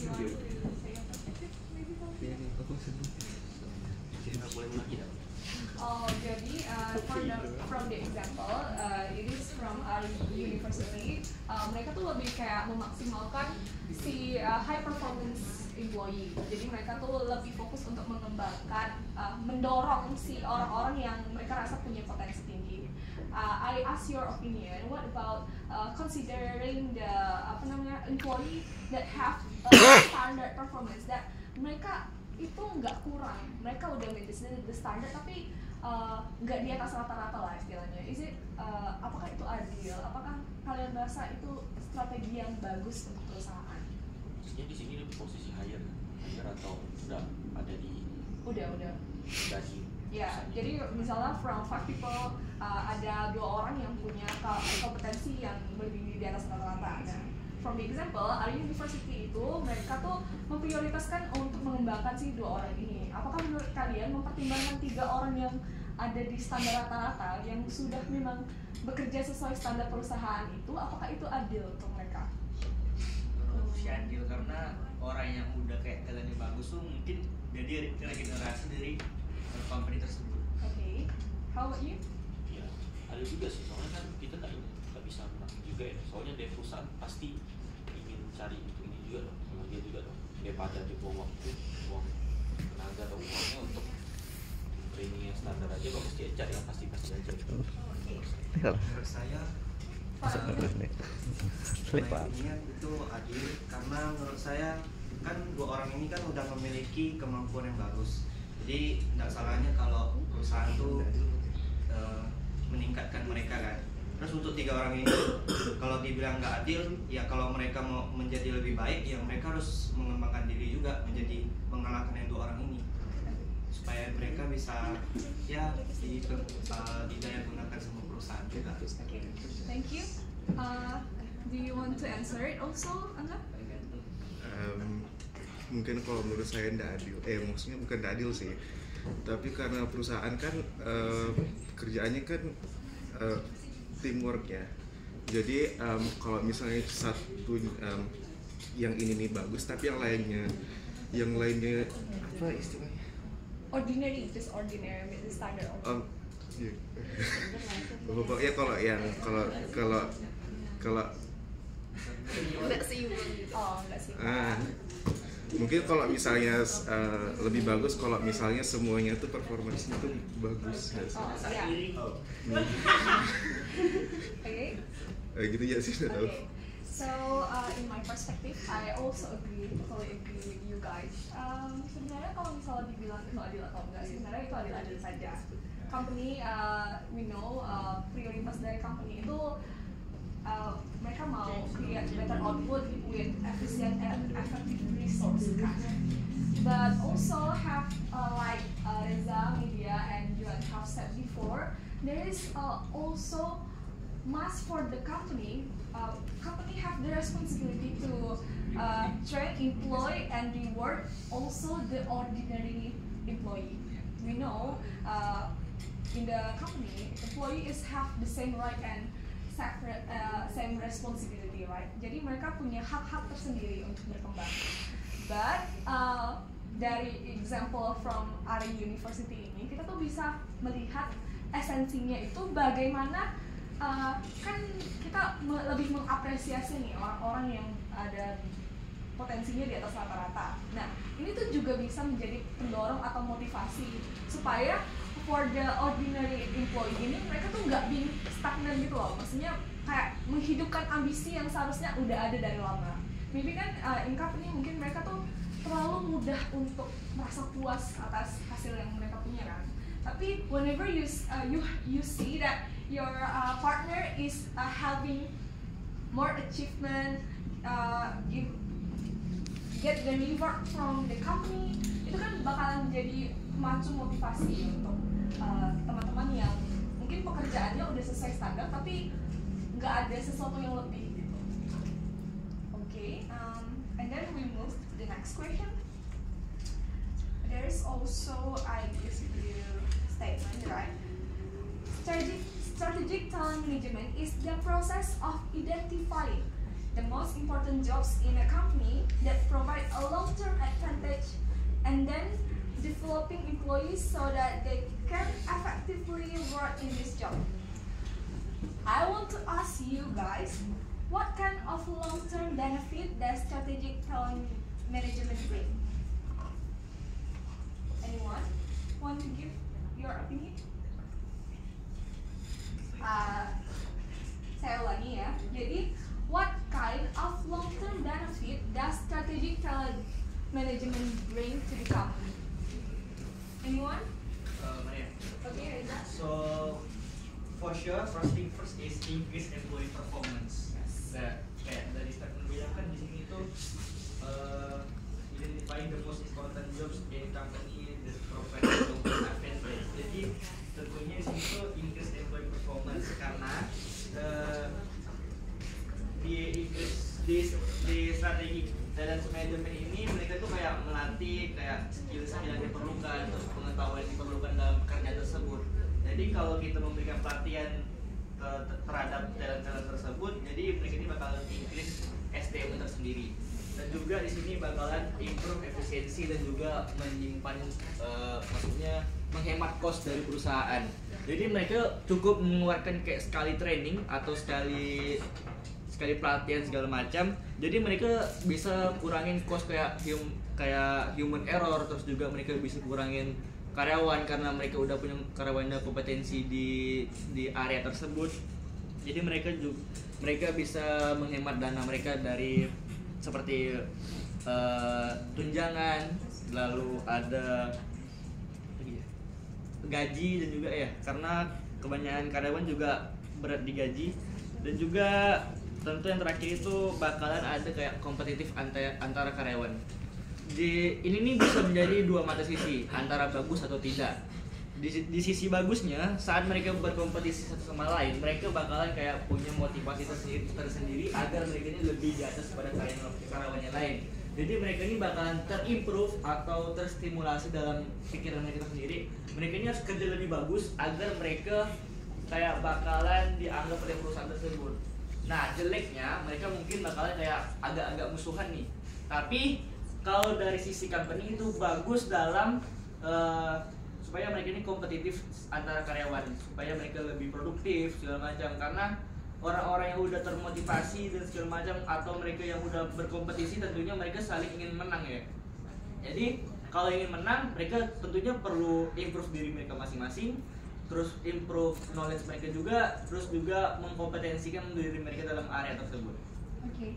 you want to say your perspective? Maybe jadi from the example, it is from our university. Mereka tuh lebih kayak memaksimalkan si high performance employee. Jadi mereka tuh lebih fokus untuk mengembangkan, mendorong si orang-orang yang mereka rasa punya potensi tinggi. I ask your opinion. What about considering the employee that have standard performance, that mereka itu nggak kurang, mereka udah meet the standard tapi nggak di atas rata-rata lah istilahnya. Apakah itu adil? Apakah kalian merasa itu strategi yang bagus untuk perusahaan? Maksudnya di sini lebih posisi hire atau udah ada di gaji? Ya, jadi misalnya from 5 people ada 2 orang yang punya kompetensi yang lebih di atas rata-rata. Nah, from the example, Ari University itu mereka tuh memprioritaskan untuk mengembangkan si 2 orang ini. Apakah menurut kalian mempertimbangkan 3 orang yang ada di standar rata-rata yang sudah memang bekerja sesuai standar perusahaan itu, apakah itu adil untuk mereka? Si adil, karena orang yang udah kayak talentnya bagus tuh mungkin jadi regenerasi dari company tersebut. Okay, how about you? Ya, ada juga sih, soalnya kan kita nggak bisa menang juga ya. Soalnya dari perusahaan pasti ingin cari ini juga dong, sama dia juga dong. Daripada dia buang waktu, buang tenaga atau uangnya untuk training yang standar aja, bagus dia cari yang pasti aja. Menurut saya ini itu adil, karena menurut saya kan 2 orang ini kan udah memiliki kemampuan yang bagus. Jadi tidak salahnya kalau perusahaan tuh meningkatkan mereka kan. Terus untuk 3 orang ini kalau dibilang nggak adil, ya kalau mereka mau menjadi lebih baik, ya mereka harus mengembangkan diri juga menjadi mengalahkan yang 2 orang ini, supaya mereka bisa ya didaya gunakan sama perusahaan juga. Okay, thank you. Do you want to answer it also, Angga? Mungkin kalau menurut saya tidak adil, maksudnya bukan tidak adil sih, tapi karena perusahaan kan kerjaannya kan teamwork ya. Jadi kalau misalnya satu yang ini nih bagus, tapi yang lainnya apa istilahnya? Ordinary, just ordinary, standard. Ya kalau nggak sih. Mungkin kalau misalnya lebih bagus kalau misalnya semuanya tuh performance-nya tuh bagus. Okay. Gitu ya sih, nggak tahu. So in my perspective, I also totally agree with you guys. Sebenarnya kalau misalnya dibilang itu adil atau enggak, sebenarnya itu adil-adil saja. Company, we know prioritas dari company itu mereka mau create better output with efficient and effective resource kan. But also have like Reza, Media, and you have said before, there is also must for the company. Company have the responsibility to train, employ, and reward also the ordinary employee. We know in the company, employees have the same right and same responsibility, right? Jadi mereka punya hak-hak tersendiri untuk berkembang. But dari example from Ari University ini, kita tuh bisa melihat esensinya itu bagaimana kan kita lebih mengapresiasi nih orang-orang yang ada potensinya di atas rata-rata. Nah, ini tuh juga bisa menjadi pendorong atau motivasi supaya for the ordinary employee ini mereka tuh nggak stagnan gitu loh. Maksudnya kayak menghidupkan ambisi yang seharusnya udah ada dari lama. Maybe kan in company mungkin mereka tuh terlalu mudah untuk merasa puas atas hasil yang mereka punya kan. Tapi whenever you see that your partner is having more achievement, you get the reward from the company, itu kan bakalan jadi macam motivasi untuk teman-teman yang mungkin pekerjaannya udah sesuai standar tapi nggak ada sesuatu yang lebih gitu. Okay, and then we move to the next question. There is also, I disagree statement, right? Strategic talent management is the process of identifying the most important jobs in a company that provide developing employees so that they can effectively work in this job. I want to ask you guys, what kind of long-term benefit does strategic talent management bring? Anyone want to give your opinion? Saya ulangi ya. Jadi, what kind of long-term benefit does strategic talent management bring to the company? Anyone? Maria. Okay, Reza. So for sure, first thing first is increase employee performance. Kayak dari statement bilang kan di sini tuh identifying the most important jobs in company that provide long-term advantage. Jadi tentunya di sini tuh increase employee performance karena di strategi talent management ini mereka tuh kayak melatih kayak skill-skill yang diperlukan, terus pengetahuan yang diperlukan dalam pekerjaan tersebut. Jadi kalau kita memberikan pelatihan terhadap talent-talent tersebut, jadi mereka ini bakalan increase SDM tersendiri. Dan juga di sini bakalan improve efisiensi dan juga menyimpan maksudnya menghemat cost dari perusahaan. Jadi mereka cukup mengeluarkan kayak sekali training atau sekali pelatihan segala macam. Jadi mereka bisa kurangin cost kayak human error, terus juga mereka bisa kurangin karyawan karena mereka udah punya karyawan yang kompetensi di area tersebut. Jadi mereka bisa menghemat dana mereka dari seperti tunjangan, lalu ada gaji dan juga ya karena kebanyakan karyawan juga berat digaji, dan juga tentu yang terakhir itu bakalan ada kayak kompetitif antara karyawan. Ini nih bisa menjadi dua mata sisi antara bagus atau tidak. Di sisi bagusnya saat mereka berkompetisi satu sama lain, mereka bakalan kayak punya motivasi tersendiri agar mereka ini lebih di atas pada karyawan yang lain. Jadi mereka ini bakalan terimprove atau terstimulasi dalam pikiran mereka sendiri. Mereka ini harus kerja lebih bagus agar mereka kayak bakalan dianggap oleh perusahaan tersebut. Nah jeleknya mereka mungkin bakalan kayak agak-agak musuhan nih. Tapi kalau dari sisi company itu bagus dalam supaya mereka ini kompetitif antara karyawan, supaya mereka lebih produktif segala macam. Karena orang-orang yang udah termotivasi dan segala macam atau mereka yang udah berkompetisi tentunya mereka saling ingin menang ya. Jadi kalau ingin menang mereka tentunya perlu improve diri mereka masing-masing, terus improve knowledge mereka juga, terus juga mengkompetensikan diri mereka dalam area tersebut. Okay.